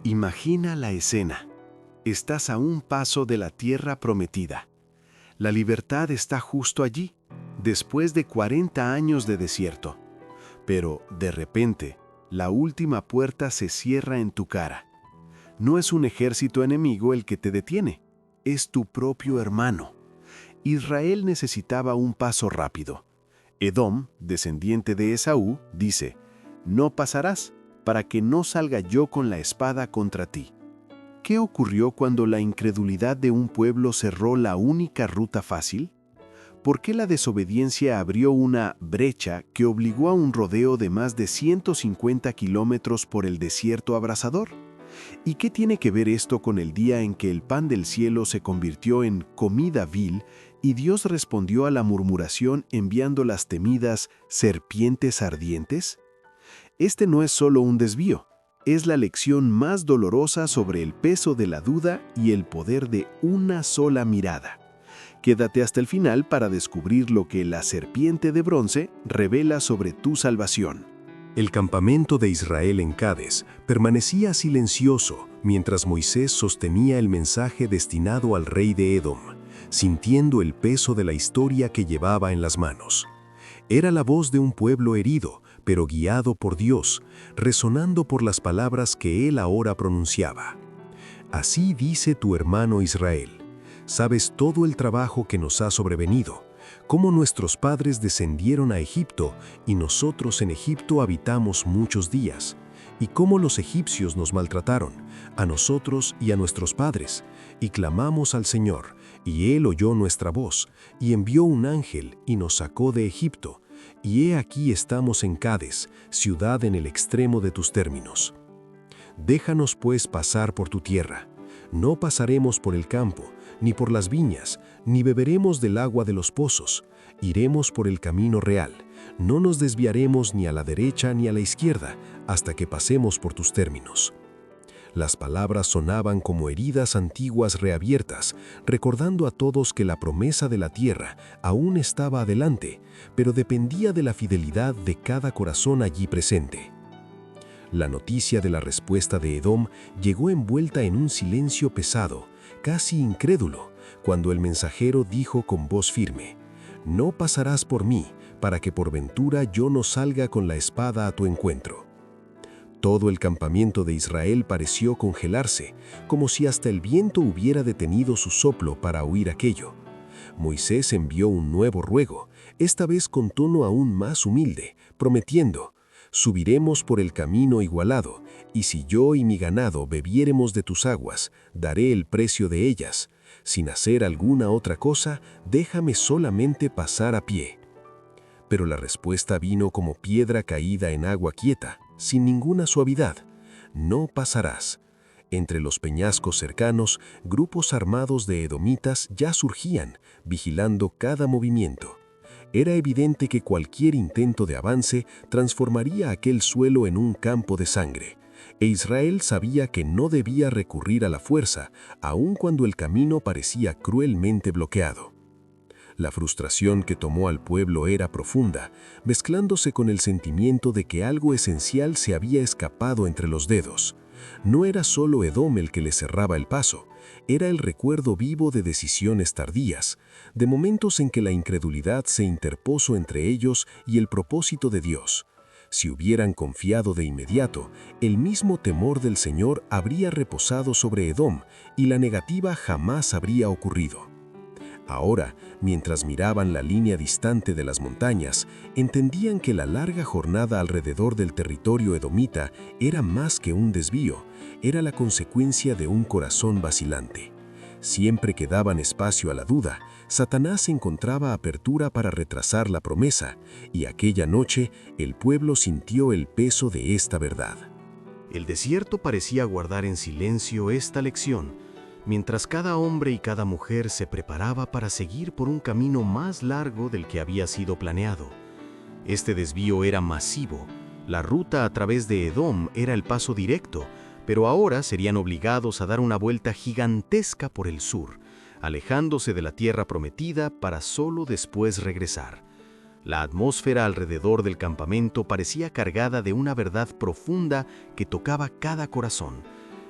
Imagina la escena. Estás a un paso de la tierra prometida. La libertad está justo allí, después de 40 años de desierto. Pero, de repente, la última puerta se cierra en tu cara. No es un ejército enemigo el que te detiene, es tu propio hermano. Israel necesitaba un paso rápido. Edom, descendiente de Esaú, dice: «No pasarás, para que no salga yo con la espada contra ti». ¿Qué ocurrió cuando la incredulidad de un pueblo cerró la única ruta fácil? ¿Por qué la desobediencia abrió una brecha que obligó a un rodeo de más de 150 kilómetros por el desierto abrasador? ¿Y qué tiene que ver esto con el día en que el pan del cielo se convirtió en comida vil y Dios respondió a la murmuración enviando las temidas serpientes ardientes? Este no es solo un desvío, es la lección más dolorosa sobre el peso de la duda y el poder de una sola mirada. Quédate hasta el final para descubrir lo que la serpiente de bronce revela sobre tu salvación. El campamento de Israel en Cades permanecía silencioso mientras Moisés sostenía el mensaje destinado al rey de Edom, sintiendo el peso de la historia que llevaba en las manos. Era la voz de un pueblo herido, pero guiado por Dios, resonando por las palabras que él ahora pronunciaba. Así dice tu hermano Israel: sabes todo el trabajo que nos ha sobrevenido, cómo nuestros padres descendieron a Egipto y nosotros en Egipto habitamos muchos días, y cómo los egipcios nos maltrataron, a nosotros y a nuestros padres, y clamamos al Señor, y Él oyó nuestra voz, y envió un ángel y nos sacó de Egipto, y he aquí estamos en Cades, ciudad en el extremo de tus términos. Déjanos pues pasar por tu tierra. No pasaremos por el campo, ni por las viñas, ni beberemos del agua de los pozos. Iremos por el camino real. No nos desviaremos ni a la derecha ni a la izquierda, hasta que pasemos por tus términos. Las palabras sonaban como heridas antiguas reabiertas, recordando a todos que la promesa de la tierra aún estaba adelante, pero dependía de la fidelidad de cada corazón allí presente. La noticia de la respuesta de Edom llegó envuelta en un silencio pesado, casi incrédulo, cuando el mensajero dijo con voz firme: «No pasarás por mí, para que por ventura yo no salga con la espada a tu encuentro». Todo el campamento de Israel pareció congelarse, como si hasta el viento hubiera detenido su soplo para oír aquello. Moisés envió un nuevo ruego, esta vez con tono aún más humilde, prometiendo: «Subiremos por el camino igualado, y si yo y mi ganado bebiéremos de tus aguas, daré el precio de ellas. Sin hacer alguna otra cosa, déjame solamente pasar a pie». Pero la respuesta vino como piedra caída en agua quieta, sin ninguna suavidad: «No pasarás». Entre los peñascos cercanos, grupos armados de edomitas ya surgían, vigilando cada movimiento. Era evidente que cualquier intento de avance transformaría aquel suelo en un campo de sangre, e Israel sabía que no debía recurrir a la fuerza, aun cuando el camino parecía cruelmente bloqueado. La frustración que tomó al pueblo era profunda, mezclándose con el sentimiento de que algo esencial se había escapado entre los dedos. No era solo Edom el que le cerraba el paso, era el recuerdo vivo de decisiones tardías, de momentos en que la incredulidad se interpuso entre ellos y el propósito de Dios. Si hubieran confiado de inmediato, el mismo temor del Señor habría reposado sobre Edom y la negativa jamás habría ocurrido. Ahora, mientras miraban la línea distante de las montañas, entendían que la larga jornada alrededor del territorio edomita era más que un desvío, era la consecuencia de un corazón vacilante. Siempre que daban espacio a la duda, Satanás encontraba apertura para retrasar la promesa, y aquella noche el pueblo sintió el peso de esta verdad. El desierto parecía guardar en silencio esta lección, mientras cada hombre y cada mujer se preparaba para seguir por un camino más largo del que había sido planeado. Este desvío era masivo. La ruta a través de Edom era el paso directo, pero ahora serían obligados a dar una vuelta gigantesca por el sur, alejándose de la tierra prometida para solo después regresar. La atmósfera alrededor del campamento parecía cargada de una verdad profunda que tocaba cada corazón.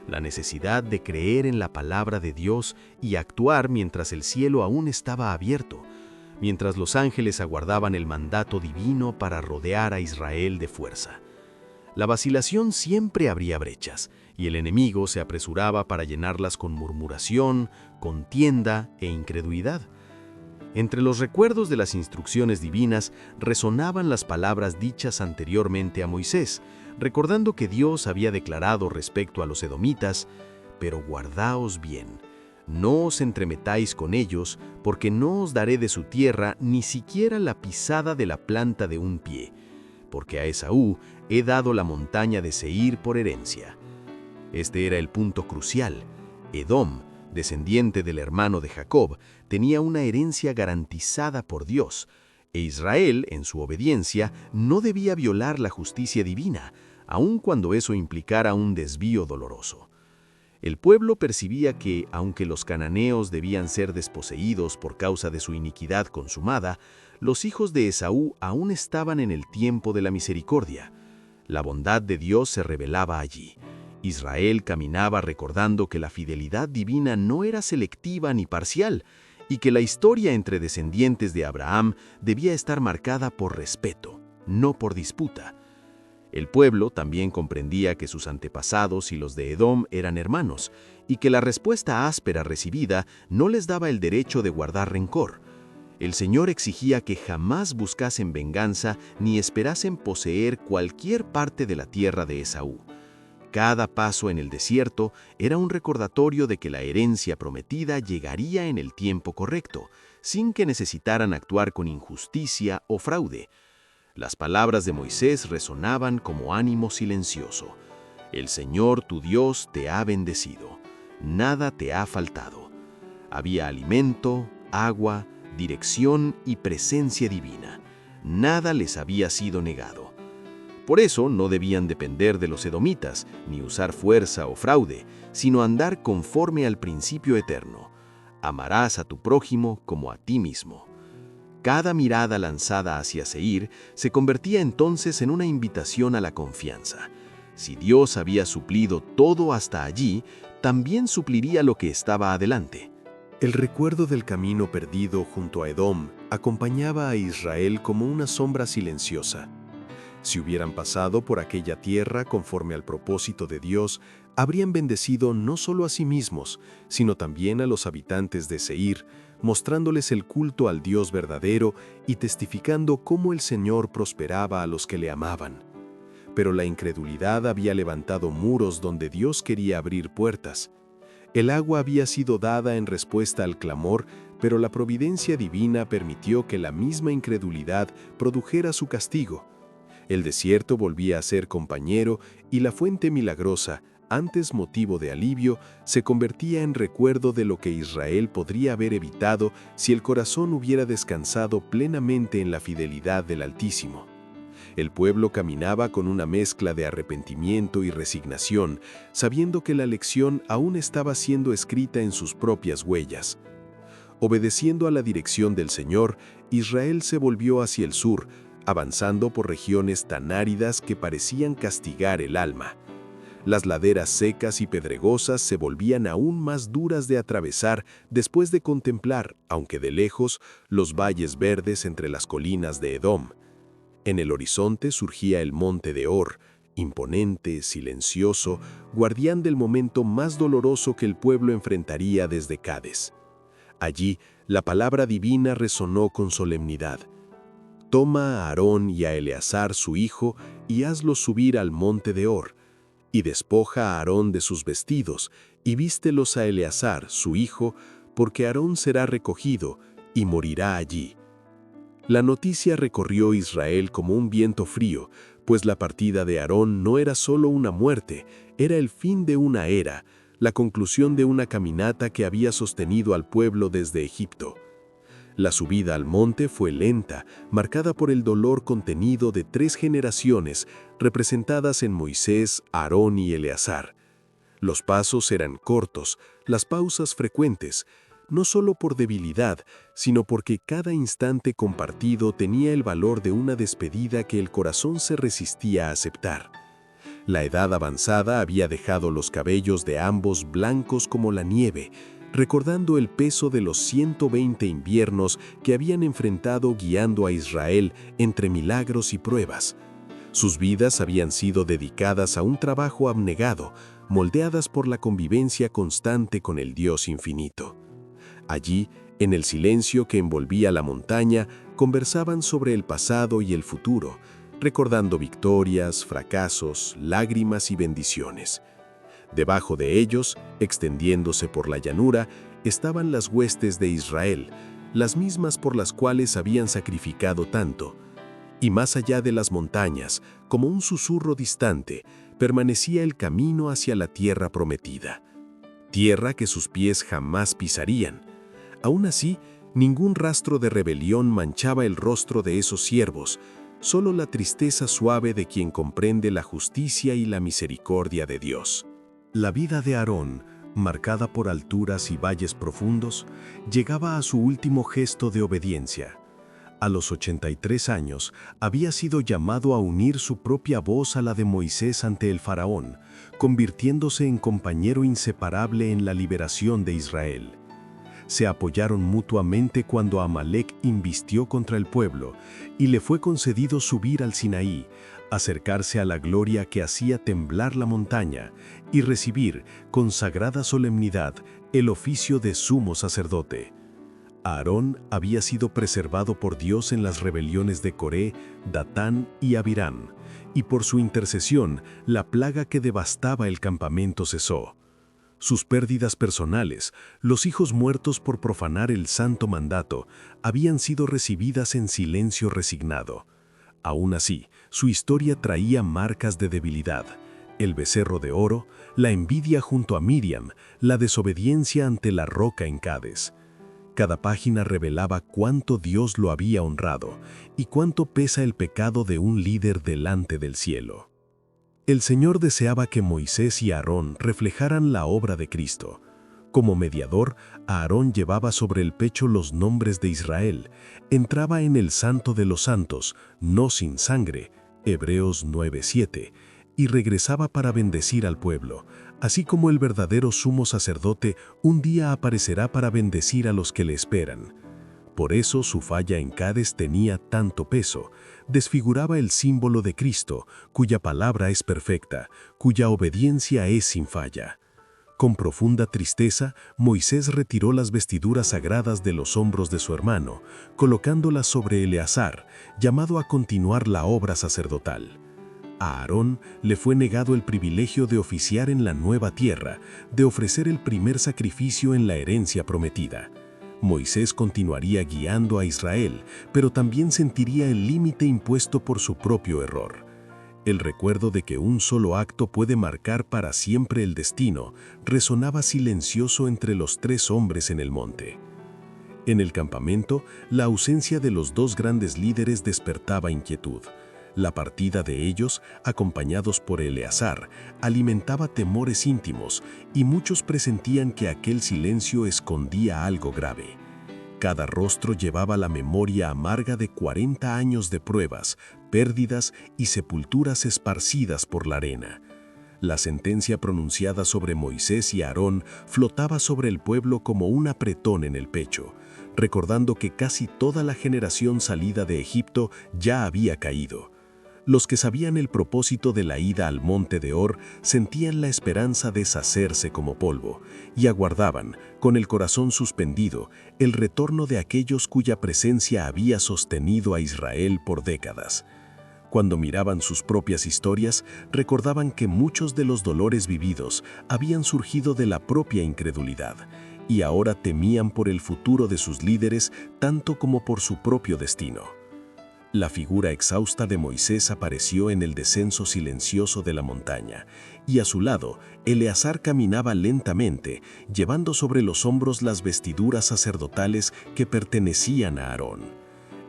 la necesidad de creer en la palabra de Dios y actuar mientras el cielo aún estaba abierto, mientras los ángeles aguardaban el mandato divino para rodear a Israel de fuerza. La vacilación siempre abría brechas, y el enemigo se apresuraba para llenarlas con murmuración, contienda e incredulidad. Entre los recuerdos de las instrucciones divinas resonaban las palabras dichas anteriormente a Moisés, recordando que Dios había declarado respecto a los edomitas: «Pero guardaos bien, no os entremetáis con ellos, porque no os daré de su tierra ni siquiera la pisada de la planta de un pie, porque a Esaú he dado la montaña de Seir por herencia». Este era el punto crucial. Edom, descendiente del hermano de Jacob, tenía una herencia garantizada por Dios, e Israel, en su obediencia, no debía violar la justicia divina, aun cuando eso implicara un desvío doloroso. El pueblo percibía que, aunque los cananeos debían ser desposeídos por causa de su iniquidad consumada, los hijos de Esaú aún estaban en el tiempo de la misericordia. La bondad de Dios se revelaba allí. Israel caminaba recordando que la fidelidad divina no era selectiva ni parcial, y que la historia entre descendientes de Abraham debía estar marcada por respeto, no por disputa. El pueblo también comprendía que sus antepasados y los de Edom eran hermanos, y que la respuesta áspera recibida no les daba el derecho de guardar rencor. El Señor exigía que jamás buscasen venganza ni esperasen poseer cualquier parte de la tierra de Esaú. Cada paso en el desierto era un recordatorio de que la herencia prometida llegaría en el tiempo correcto, sin que necesitaran actuar con injusticia o fraude. Las palabras de Moisés resonaban como ánimo silencioso. El Señor tu Dios te ha bendecido. Nada te ha faltado. Había alimento, agua, dirección y presencia divina. Nada les había sido negado. Por eso no debían depender de los edomitas, ni usar fuerza o fraude, sino andar conforme al principio eterno. Amarás a tu prójimo como a ti mismo. Cada mirada lanzada hacia Seir se convertía entonces en una invitación a la confianza. Si Dios había suplido todo hasta allí, también supliría lo que estaba adelante. El recuerdo del camino perdido junto a Edom acompañaba a Israel como una sombra silenciosa. Si hubieran pasado por aquella tierra conforme al propósito de Dios, habrían bendecido no solo a sí mismos, sino también a los habitantes de Seir, mostrándoles el culto al Dios verdadero y testificando cómo el Señor prosperaba a los que le amaban. Pero la incredulidad había levantado muros donde Dios quería abrir puertas. El agua había sido dada en respuesta al clamor, pero la providencia divina permitió que la misma incredulidad produjera su castigo. El desierto volvía a ser compañero y la fuente milagrosa, antes motivo de alivio, se convertía en recuerdo de lo que Israel podría haber evitado si el corazón hubiera descansado plenamente en la fidelidad del Altísimo. El pueblo caminaba con una mezcla de arrepentimiento y resignación, sabiendo que la lección aún estaba siendo escrita en sus propias huellas. Obedeciendo a la dirección del Señor, Israel se volvió hacia el sur, avanzando por regiones tan áridas que parecían castigar el alma. Las laderas secas y pedregosas se volvían aún más duras de atravesar después de contemplar, aunque de lejos, los valles verdes entre las colinas de Edom. En el horizonte surgía el monte de Hor, imponente, silencioso, guardián del momento más doloroso que el pueblo enfrentaría desde Cades. Allí, la palabra divina resonó con solemnidad. Toma a Aarón y a Eleazar su hijo y hazlos subir al monte de Hor, y despoja a Aarón de sus vestidos, y vístelos a Eleazar, su hijo, porque Aarón será recogido y morirá allí. La noticia recorrió Israel como un viento frío, pues la partida de Aarón no era solo una muerte, era el fin de una era, la conclusión de una caminata que había sostenido al pueblo desde Egipto. La subida al monte fue lenta, marcada por el dolor contenido de 3 generaciones, representadas en Moisés, Aarón y Eleazar. Los pasos eran cortos, las pausas frecuentes, no solo por debilidad, sino porque cada instante compartido tenía el valor de una despedida que el corazón se resistía a aceptar. La edad avanzada había dejado los cabellos de ambos blancos como la nieve, recordando el peso de los 120 inviernos que habían enfrentado guiando a Israel entre milagros y pruebas. Sus vidas habían sido dedicadas a un trabajo abnegado, moldeadas por la convivencia constante con el Dios infinito. Allí, en el silencio que envolvía la montaña, conversaban sobre el pasado y el futuro, recordando victorias, fracasos, lágrimas y bendiciones. Debajo de ellos, extendiéndose por la llanura, estaban las huestes de Israel, las mismas por las cuales habían sacrificado tanto. Y más allá de las montañas, como un susurro distante, permanecía el camino hacia la tierra prometida. Tierra que sus pies jamás pisarían. Aún así, ningún rastro de rebelión manchaba el rostro de esos siervos, solo la tristeza suave de quien comprende la justicia y la misericordia de Dios. La vida de Aarón, marcada por alturas y valles profundos, llegaba a su último gesto de obediencia. A los 83 años, había sido llamado a unir su propia voz a la de Moisés ante el faraón, convirtiéndose en compañero inseparable en la liberación de Israel. Se apoyaron mutuamente cuando Amalek invistió contra el pueblo y le fue concedido subir al Sinaí, acercarse a la gloria que hacía temblar la montaña y recibir, con sagrada solemnidad, el oficio de sumo sacerdote. Aarón había sido preservado por Dios en las rebeliones de Coré, Datán y Abirán, y por su intercesión la plaga que devastaba el campamento cesó. Sus pérdidas personales, los hijos muertos por profanar el santo mandato, habían sido recibidas en silencio resignado. Aún así, su historia traía marcas de debilidad: el becerro de oro, la envidia junto a Miriam, la desobediencia ante la roca en Cades. Cada página revelaba cuánto Dios lo había honrado y cuánto pesa el pecado de un líder delante del cielo. El Señor deseaba que Moisés y Aarón reflejaran la obra de Cristo. Como mediador, Aarón llevaba sobre el pecho los nombres de Israel, entraba en el Santo de los Santos, no sin sangre, Hebreos 9:7, y regresaba para bendecir al pueblo, así como el verdadero sumo sacerdote un día aparecerá para bendecir a los que le esperan. Por eso su falla en Cades tenía tanto peso, desfiguraba el símbolo de Cristo, cuya palabra es perfecta, cuya obediencia es sin falla. Con profunda tristeza, Moisés retiró las vestiduras sagradas de los hombros de su hermano, colocándolas sobre Eleazar, llamado a continuar la obra sacerdotal. A Aarón le fue negado el privilegio de oficiar en la nueva tierra, de ofrecer el primer sacrificio en la herencia prometida. Moisés continuaría guiando a Israel, pero también sentiría el límite impuesto por su propio error. El recuerdo de que un solo acto puede marcar para siempre el destino resonaba silencioso entre los 3 hombres en el monte. En el campamento, la ausencia de los 2 grandes líderes despertaba inquietud. La partida de ellos, acompañados por Eleazar, alimentaba temores íntimos y muchos presentían que aquel silencio escondía algo grave. Cada rostro llevaba la memoria amarga de 40 años de pruebas, pérdidas y sepulturas esparcidas por la arena. La sentencia pronunciada sobre Moisés y Aarón flotaba sobre el pueblo como un apretón en el pecho, recordando que casi toda la generación salida de Egipto ya había caído. Los que sabían el propósito de la ida al monte de Hor sentían la esperanza de deshacerse como polvo y aguardaban, con el corazón suspendido, el retorno de aquellos cuya presencia había sostenido a Israel por décadas. Cuando miraban sus propias historias, recordaban que muchos de los dolores vividos habían surgido de la propia incredulidad y ahora temían por el futuro de sus líderes tanto como por su propio destino. La figura exhausta de Moisés apareció en el descenso silencioso de la montaña, y a su lado, Eleazar caminaba lentamente, llevando sobre los hombros las vestiduras sacerdotales que pertenecían a Aarón.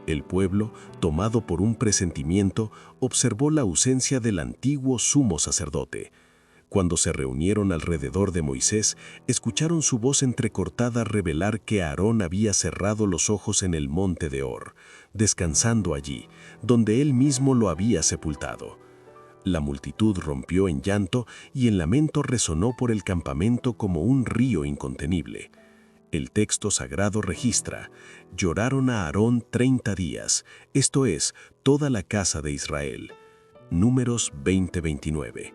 El pueblo, tomado por un presentimiento, observó la ausencia del antiguo sumo sacerdote. Cuando se reunieron alrededor de Moisés, escucharon su voz entrecortada revelar que Aarón había cerrado los ojos en el monte de Hor, descansando allí, donde él mismo lo había sepultado. La multitud rompió en llanto y el lamento resonó por el campamento como un río incontenible. El texto sagrado registra: lloraron a Aarón 30 días, esto es, toda la casa de Israel. Números 20:29.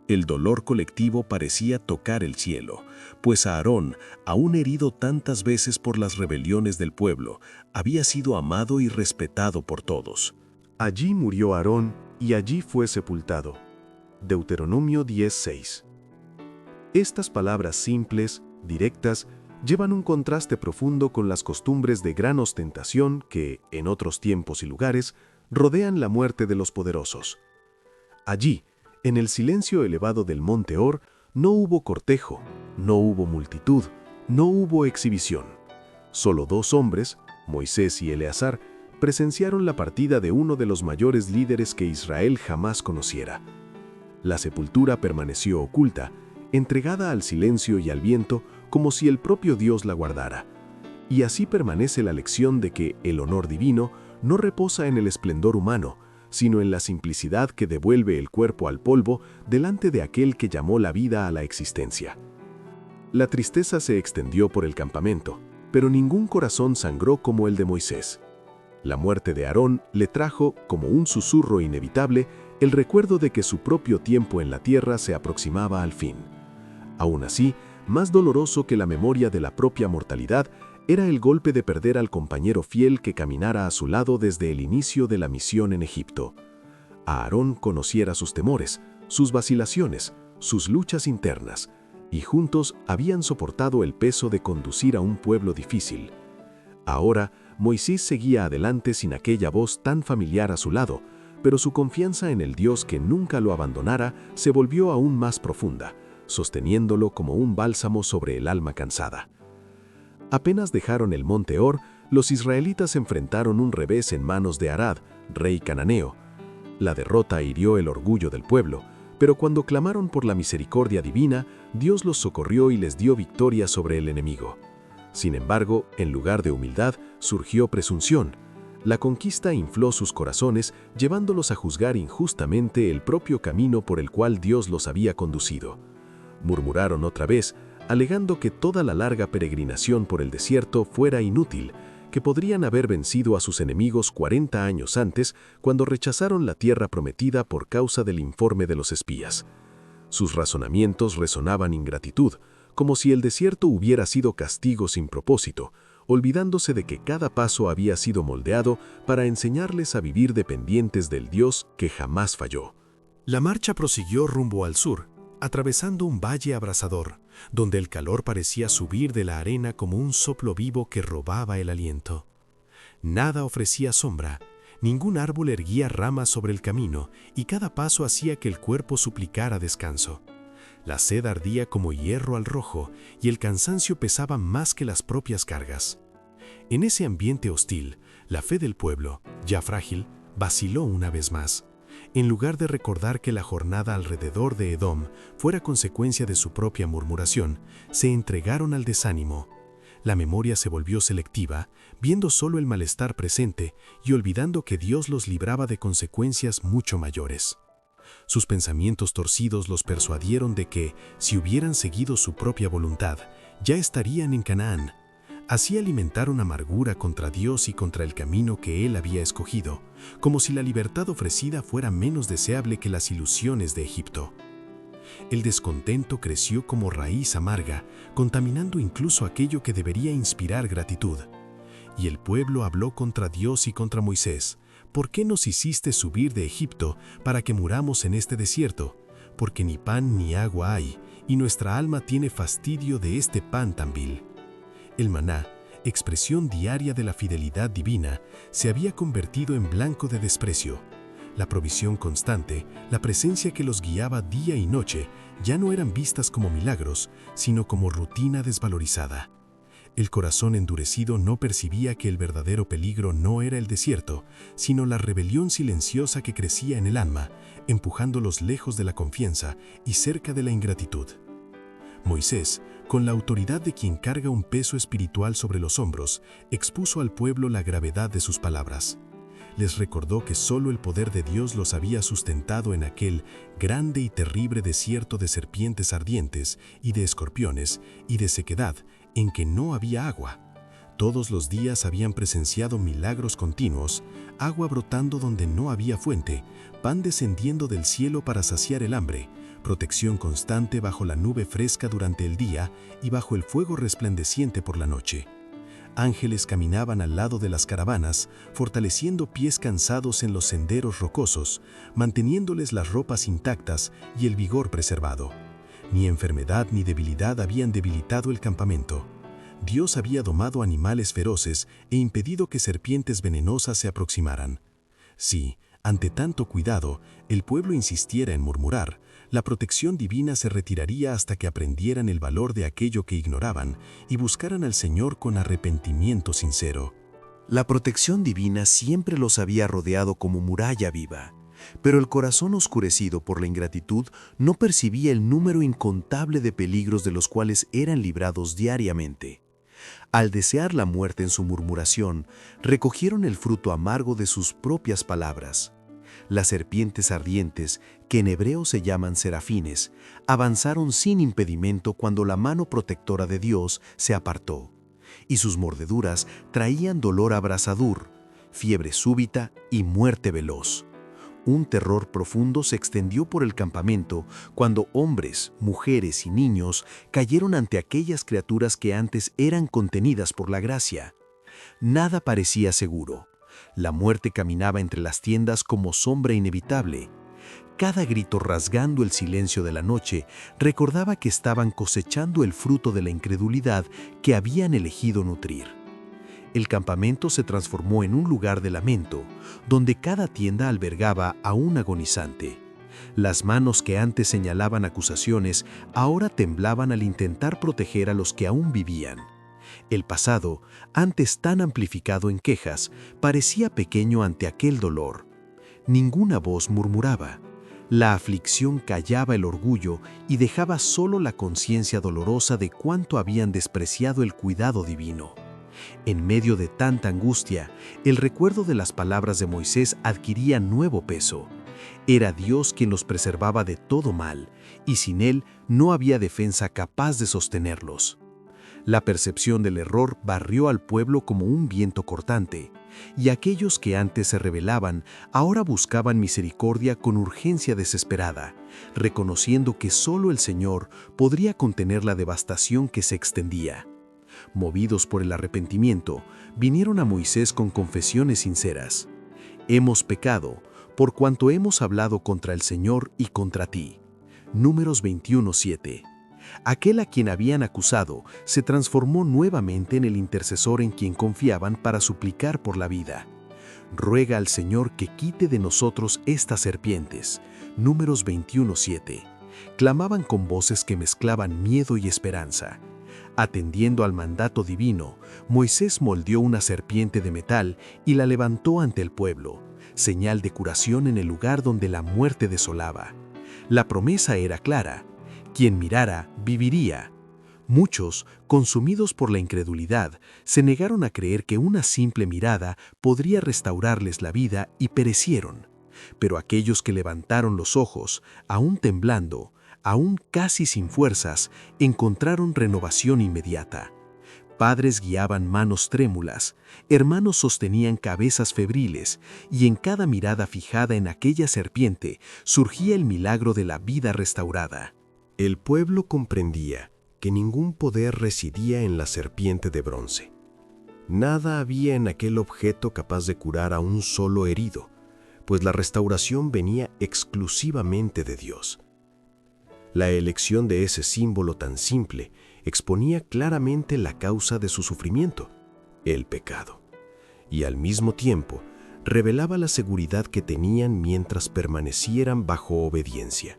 El dolor colectivo parecía tocar el cielo, pues Aarón, aún herido tantas veces por las rebeliones del pueblo, había sido amado y respetado por todos. Allí murió Aarón y allí fue sepultado. Deuteronomio 10:6. Estas palabras simples, directas, llevan un contraste profundo con las costumbres de gran ostentación que, en otros tiempos y lugares, rodean la muerte de los poderosos. Allí, en el silencio elevado del monte Hor, no hubo cortejo, no hubo multitud, no hubo exhibición. Solo dos hombres, Moisés y Eleazar, presenciaron la partida de uno de los mayores líderes que Israel jamás conociera. La sepultura permaneció oculta, entregada al silencio y al viento, como si el propio Dios la guardara. Y así permanece la lección de que el honor divino no reposa en el esplendor humano, sino en la simplicidad que devuelve el cuerpo al polvo delante de aquel que llamó la vida a la existencia. La tristeza se extendió por el campamento, pero ningún corazón sangró como el de Moisés. La muerte de Aarón le trajo, como un susurro inevitable, el recuerdo de que su propio tiempo en la tierra se aproximaba al fin. Aún así, más doloroso que la memoria de la propia mortalidad, era el golpe de perder al compañero fiel que caminara a su lado desde el inicio de la misión en Egipto. Aarón conociera sus temores, sus vacilaciones, sus luchas internas, y juntos habían soportado el peso de conducir a un pueblo difícil. Ahora, Moisés seguía adelante sin aquella voz tan familiar a su lado, pero su confianza en el Dios que nunca lo abandonara se volvió aún más profunda, sosteniéndolo como un bálsamo sobre el alma cansada. Apenas dejaron el monte Hor, los israelitas enfrentaron un revés en manos de Arad, rey cananeo. La derrota hirió el orgullo del pueblo, pero cuando clamaron por la misericordia divina, Dios los socorrió y les dio victoria sobre el enemigo. Sin embargo, en lugar de humildad, surgió presunción. La conquista infló sus corazones, llevándolos a juzgar injustamente el propio camino por el cual Dios los había conducido. Murmuraron otra vez, alegando que toda la larga peregrinación por el desierto fuera inútil, que podrían haber vencido a sus enemigos 40 años antes, cuando rechazaron la tierra prometida por causa del informe de los espías. Sus razonamientos resonaban ingratitud, como si el desierto hubiera sido castigo sin propósito, olvidándose de que cada paso había sido moldeado para enseñarles a vivir dependientes del Dios que jamás falló. La marcha prosiguió rumbo al sur, atravesando un valle abrasador, donde el calor parecía subir de la arena como un soplo vivo que robaba el aliento. Nada ofrecía sombra, ningún árbol erguía ramas sobre el camino, y cada paso hacía que el cuerpo suplicara descanso. La sed ardía como hierro al rojo, y el cansancio pesaba más que las propias cargas. En ese ambiente hostil, la fe del pueblo, ya frágil, vaciló una vez más. En lugar de recordar que la jornada alrededor de Edom fuera consecuencia de su propia murmuración, se entregaron al desánimo. La memoria se volvió selectiva, viendo solo el malestar presente y olvidando que Dios los libraba de consecuencias mucho mayores. Sus pensamientos torcidos los persuadieron de que, si hubieran seguido su propia voluntad, ya estarían en Canaán. Así alimentaron amargura contra Dios y contra el camino que Él había escogido, como si la libertad ofrecida fuera menos deseable que las ilusiones de Egipto. El descontento creció como raíz amarga, contaminando incluso aquello que debería inspirar gratitud. Y el pueblo habló contra Dios y contra Moisés: ¿por qué nos hiciste subir de Egipto para que muramos en este desierto? Porque ni pan ni agua hay, y nuestra alma tiene fastidio de este pan tan vil. El maná, expresión diaria de la fidelidad divina, se había convertido en blanco de desprecio. La provisión constante, la presencia que los guiaba día y noche, ya no eran vistas como milagros, sino como rutina desvalorizada. El corazón endurecido no percibía que el verdadero peligro no era el desierto, sino la rebelión silenciosa que crecía en el alma, empujándolos lejos de la confianza y cerca de la ingratitud. Moisés, con la autoridad de quien carga un peso espiritual sobre los hombros, expuso al pueblo la gravedad de sus palabras. les recordó que solo el poder de Dios los había sustentado en aquel grande y terrible desierto de serpientes ardientes y de escorpiones y de sequedad en que no había agua. Todos los días habían presenciado milagros continuos, agua brotando donde no había fuente, pan descendiendo del cielo para saciar el hambre, protección constante bajo la nube fresca durante el día y bajo el fuego resplandeciente por la noche. Ángeles caminaban al lado de las caravanas, fortaleciendo pies cansados en los senderos rocosos, manteniéndoles las ropas intactas y el vigor preservado. Ni enfermedad ni debilidad habían debilitado el campamento. Dios había domado animales feroces e impedido que serpientes venenosas se aproximaran. Si, ante tanto cuidado, el pueblo insistiera en murmurar, la protección divina se retiraría hasta que aprendieran el valor de aquello que ignoraban y buscaran al Señor con arrepentimiento sincero. La protección divina siempre los había rodeado como muralla viva, pero el corazón oscurecido por la ingratitud no percibía el número incontable de peligros de los cuales eran librados diariamente. Al desear la muerte en su murmuración, recogieron el fruto amargo de sus propias palabras. Las serpientes ardientes, que en hebreo se llaman serafines, avanzaron sin impedimento cuando la mano protectora de Dios se apartó, y sus mordeduras traían dolor abrasador, fiebre súbita y muerte veloz. Un terror profundo se extendió por el campamento cuando hombres, mujeres y niños cayeron ante aquellas criaturas que antes eran contenidas por la gracia. Nada parecía seguro. La muerte caminaba entre las tiendas como sombra inevitable. Cada grito rasgando el silencio de la noche recordaba que estaban cosechando el fruto de la incredulidad que habían elegido nutrir. El campamento se transformó en un lugar de lamento, donde cada tienda albergaba a un agonizante. Las manos que antes señalaban acusaciones ahora temblaban al intentar proteger a los que aún vivían. El pasado, antes tan amplificado en quejas, parecía pequeño ante aquel dolor. Ninguna voz murmuraba. La aflicción callaba el orgullo y dejaba solo la conciencia dolorosa de cuánto habían despreciado el cuidado divino. En medio de tanta angustia, el recuerdo de las palabras de Moisés adquiría nuevo peso. Era Dios quien los preservaba de todo mal, y sin Él no había defensa capaz de sostenerlos. La percepción del error barrió al pueblo como un viento cortante, y aquellos que antes se rebelaban ahora buscaban misericordia con urgencia desesperada, reconociendo que solo el Señor podría contener la devastación que se extendía. Movidos por el arrepentimiento, vinieron a Moisés con confesiones sinceras. Hemos pecado, por cuanto hemos hablado contra el Señor y contra ti. Números 21:7. Aquel a quien habían acusado se transformó nuevamente en el intercesor en quien confiaban para suplicar por la vida. Ruega al Señor que quite de nosotros estas serpientes. Números 21:7. Clamaban con voces que mezclaban miedo y esperanza. Atendiendo al mandato divino, Moisés moldeó una serpiente de metal y la levantó ante el pueblo, señal de curación en el lugar donde la muerte desolaba. La promesa era clara: quien mirara, viviría. Muchos, consumidos por la incredulidad, se negaron a creer que una simple mirada podría restaurarles la vida y perecieron. Pero aquellos que levantaron los ojos, aún temblando, aún casi sin fuerzas, encontraron renovación inmediata. Padres guiaban manos trémulas, hermanos sostenían cabezas febriles, y en cada mirada fijada en aquella serpiente surgía el milagro de la vida restaurada. El pueblo comprendía que ningún poder residía en la serpiente de bronce. Nada había en aquel objeto capaz de curar a un solo herido, pues la restauración venía exclusivamente de Dios. La elección de ese símbolo tan simple exponía claramente la causa de su sufrimiento, el pecado, y al mismo tiempo revelaba la seguridad que tenían mientras permanecieran bajo obediencia.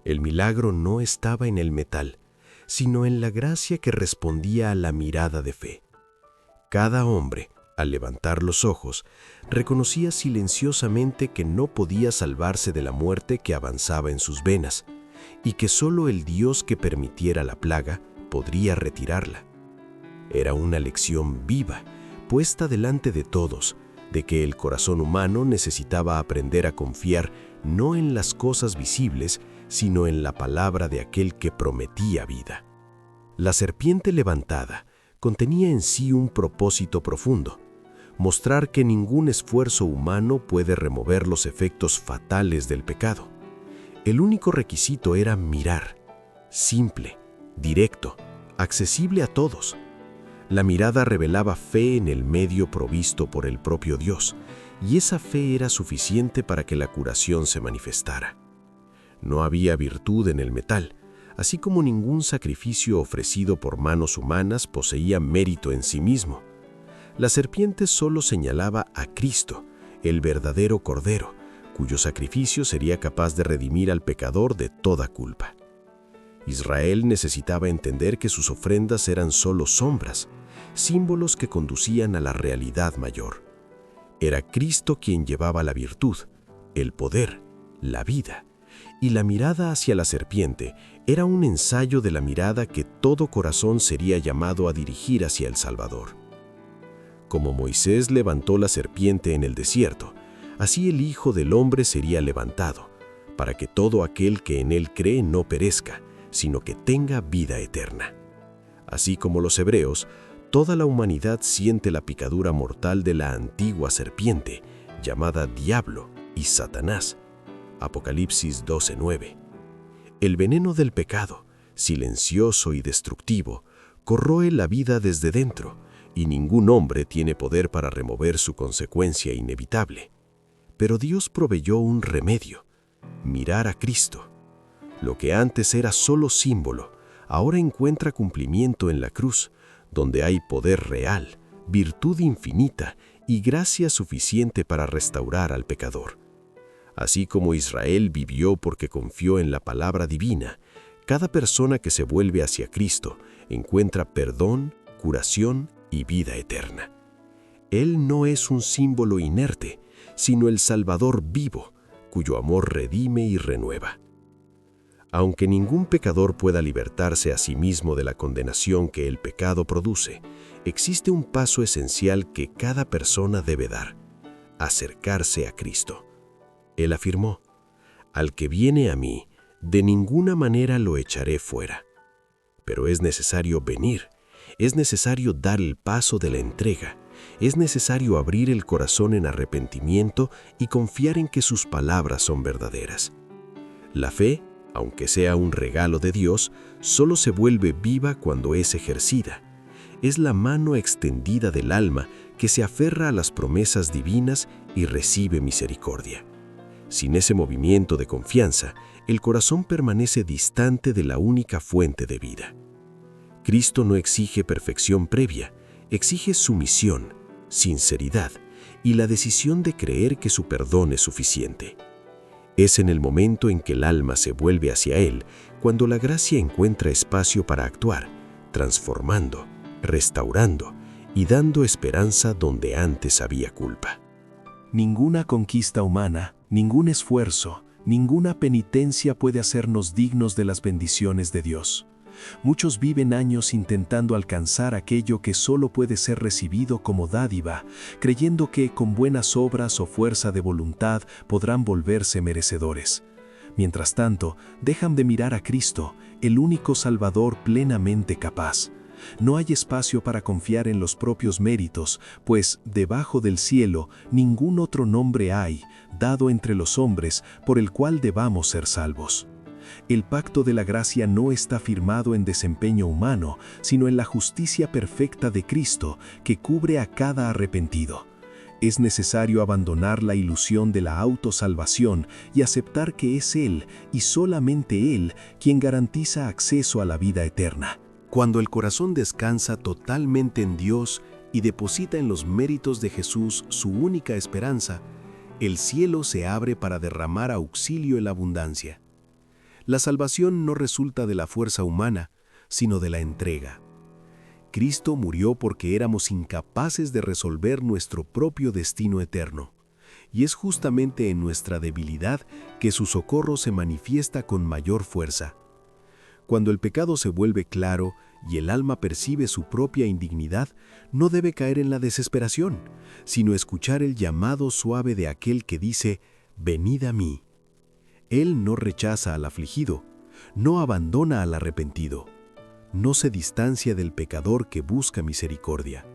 El milagro no estaba en el metal, sino en la gracia que respondía a la mirada de fe. Cada hombre, al levantar los ojos, reconocía silenciosamente que no podía salvarse de la muerte que avanzaba en sus venas, y que solo el Dios que permitiera la plaga podría retirarla. Era una lección viva, puesta delante de todos, de que el corazón humano necesitaba aprender a confiar no en las cosas visibles, sino en la palabra de aquel que prometía vida. La serpiente levantada contenía en sí un propósito profundo: mostrar que ningún esfuerzo humano puede remover los efectos fatales del pecado. El único requisito era mirar, simple, directo, accesible a todos. La mirada revelaba fe en el medio provisto por el propio Dios, y esa fe era suficiente para que la curación se manifestara. No había virtud en el metal, así como ningún sacrificio ofrecido por manos humanas poseía mérito en sí mismo. La serpiente solo señalaba a Cristo, el verdadero Cordero, cuyo sacrificio sería capaz de redimir al pecador de toda culpa. Israel necesitaba entender que sus ofrendas eran solo sombras, símbolos que conducían a la realidad mayor. Era Cristo quien llevaba la virtud, el poder, la vida, y la mirada hacia la serpiente era un ensayo de la mirada que todo corazón sería llamado a dirigir hacia el Salvador. Como Moisés levantó la serpiente en el desierto, así el Hijo del Hombre sería levantado, para que todo aquel que en él cree no perezca, sino que tenga vida eterna. Así como los hebreos, toda la humanidad siente la picadura mortal de la antigua serpiente, llamada Diablo y Satanás. Apocalipsis 12:9. El veneno del pecado, silencioso y destructivo, corroe la vida desde dentro, y ningún hombre tiene poder para remover su consecuencia inevitable. Pero Dios proveyó un remedio: mirar a Cristo. Lo que antes era solo símbolo, ahora encuentra cumplimiento en la cruz, donde hay poder real, virtud infinita y gracia suficiente para restaurar al pecador. Así como Israel vivió porque confió en la palabra divina, cada persona que se vuelve hacia Cristo encuentra perdón, curación y vida eterna. Él no es un símbolo inerte, sino el Salvador vivo, cuyo amor redime y renueva. Aunque ningún pecador pueda libertarse a sí mismo de la condenación que el pecado produce, existe un paso esencial que cada persona debe dar: acercarse a Cristo. Él afirmó: «Al que viene a mí, de ninguna manera lo echaré fuera». Pero es necesario venir, es necesario dar el paso de la entrega, es necesario abrir el corazón en arrepentimiento y confiar en que sus palabras son verdaderas. La fe, aunque sea un regalo de Dios, solo se vuelve viva cuando es ejercida. Es la mano extendida del alma que se aferra a las promesas divinas y recibe misericordia. Sin ese movimiento de confianza, el corazón permanece distante de la única fuente de vida. Cristo no exige perfección previa, exige sumisión, sinceridad y la decisión de creer que su perdón es suficiente. Es en el momento en que el alma se vuelve hacia Él cuando la gracia encuentra espacio para actuar, transformando, restaurando y dando esperanza donde antes había culpa. Ninguna conquista humana, ningún esfuerzo, ninguna penitencia puede hacernos dignos de las bendiciones de Dios. Muchos viven años intentando alcanzar aquello que solo puede ser recibido como dádiva, creyendo que con buenas obras o fuerza de voluntad podrán volverse merecedores. Mientras tanto, dejan de mirar a Cristo, el único Salvador plenamente capaz. No hay espacio para confiar en los propios méritos, pues debajo del cielo ningún otro nombre hay, dado entre los hombres, por el cual debamos ser salvos. El pacto de la gracia no está firmado en desempeño humano, sino en la justicia perfecta de Cristo, que cubre a cada arrepentido. Es necesario abandonar la ilusión de la autosalvación y aceptar que es Él, y solamente Él, quien garantiza acceso a la vida eterna. Cuando el corazón descansa totalmente en Dios y deposita en los méritos de Jesús su única esperanza, el cielo se abre para derramar auxilio en abundancia. La salvación no resulta de la fuerza humana, sino de la entrega. Cristo murió porque éramos incapaces de resolver nuestro propio destino eterno, y es justamente en nuestra debilidad que su socorro se manifiesta con mayor fuerza. Cuando el pecado se vuelve claro y el alma percibe su propia indignidad, no debe caer en la desesperación, sino escuchar el llamado suave de aquel que dice, «Venid a mí». Él no rechaza al afligido, no abandona al arrepentido, no se distancia del pecador que busca misericordia.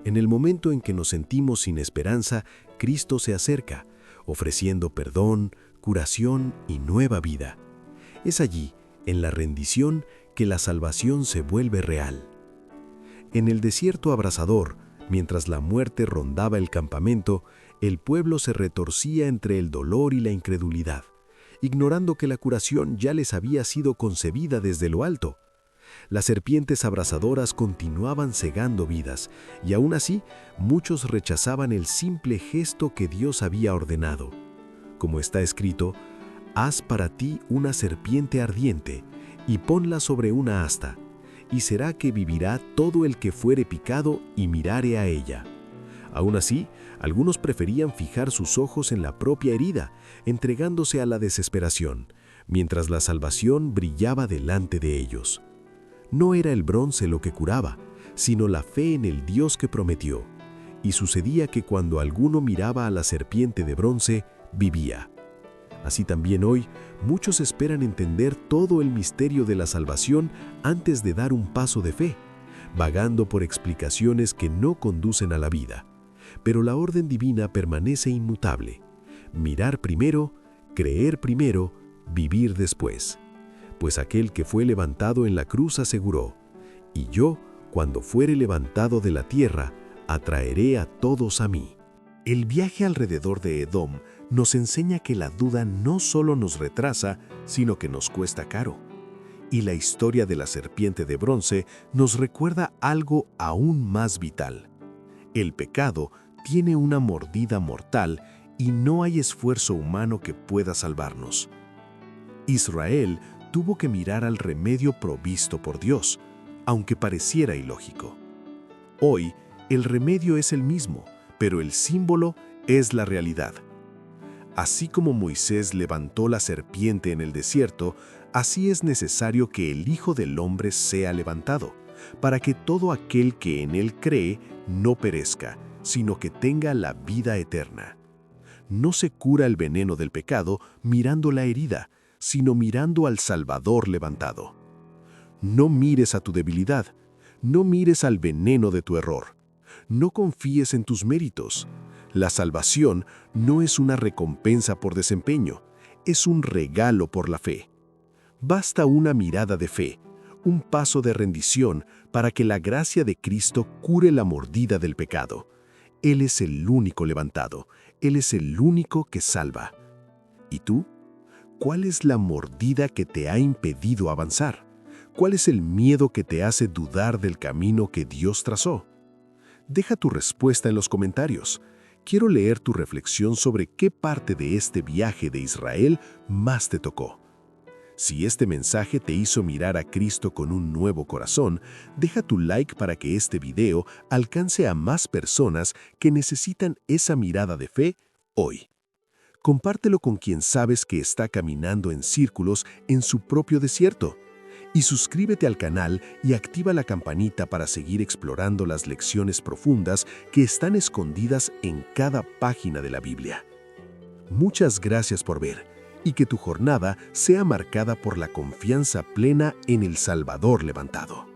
En el momento en que nos sentimos sin esperanza, Cristo se acerca, ofreciendo perdón, curación y nueva vida. Es allí, en la rendición, que la salvación se vuelve real. En el desierto abrasador, mientras la muerte rondaba el campamento, el pueblo se retorcía entre el dolor y la incredulidad, ignorando que la curación ya les había sido concebida desde lo alto. Las serpientes abrasadoras continuaban cegando vidas, y aún así, muchos rechazaban el simple gesto que Dios había ordenado. Como está escrito, «Haz para ti una serpiente ardiente, y ponla sobre una asta, y será que vivirá todo el que fuere picado y mirare a ella». Aún así, algunos preferían fijar sus ojos en la propia herida, entregándose a la desesperación, mientras la salvación brillaba delante de ellos. No era el bronce lo que curaba, sino la fe en el Dios que prometió. Y sucedía que cuando alguno miraba a la serpiente de bronce, vivía. Así también hoy, muchos esperan entender todo el misterio de la salvación antes de dar un paso de fe, vagando por explicaciones que no conducen a la vida. Pero la orden divina permanece inmutable. Mirar primero, creer primero, vivir después. Pues aquel que fue levantado en la cruz aseguró, «Y yo, cuando fuere levantado de la tierra, atraeré a todos a mí». El viaje alrededor de Edom nos enseña que la duda no solo nos retrasa, sino que nos cuesta caro. Y la historia de la serpiente de bronce nos recuerda algo aún más vital. El pecado tiene una mordida mortal y no hay esfuerzo humano que pueda salvarnos. Israel tuvo que mirar al remedio provisto por Dios, aunque pareciera ilógico. Hoy, el remedio es el mismo, pero el símbolo es la realidad. Así como Moisés levantó la serpiente en el desierto, así es necesario que el Hijo del Hombre sea levantado, para que todo aquel que en él cree no perezca, sino que tenga la vida eterna. No se cura el veneno del pecado mirando la herida, sino mirando al Salvador levantado. No mires a tu debilidad, no mires al veneno de tu error. No confíes en tus méritos. La salvación no es una recompensa por desempeño, es un regalo por la fe. Basta una mirada de fe, un paso de rendición para que la gracia de Cristo cure la mordida del pecado. Él es el único levantado, Él es el único que salva. ¿Y tú? ¿Cuál es la mordida que te ha impedido avanzar? ¿Cuál es el miedo que te hace dudar del camino que Dios trazó? Deja tu respuesta en los comentarios. Quiero leer tu reflexión sobre qué parte de este viaje de Israel más te tocó. Si este mensaje te hizo mirar a Cristo con un nuevo corazón, deja tu like para que este video alcance a más personas que necesitan esa mirada de fe hoy. Compártelo con quien sabes que está caminando en círculos en su propio desierto. Y suscríbete al canal y activa la campanita para seguir explorando las lecciones profundas que están escondidas en cada página de la Biblia. Muchas gracias por ver y que tu jornada sea marcada por la confianza plena en el Salvador levantado.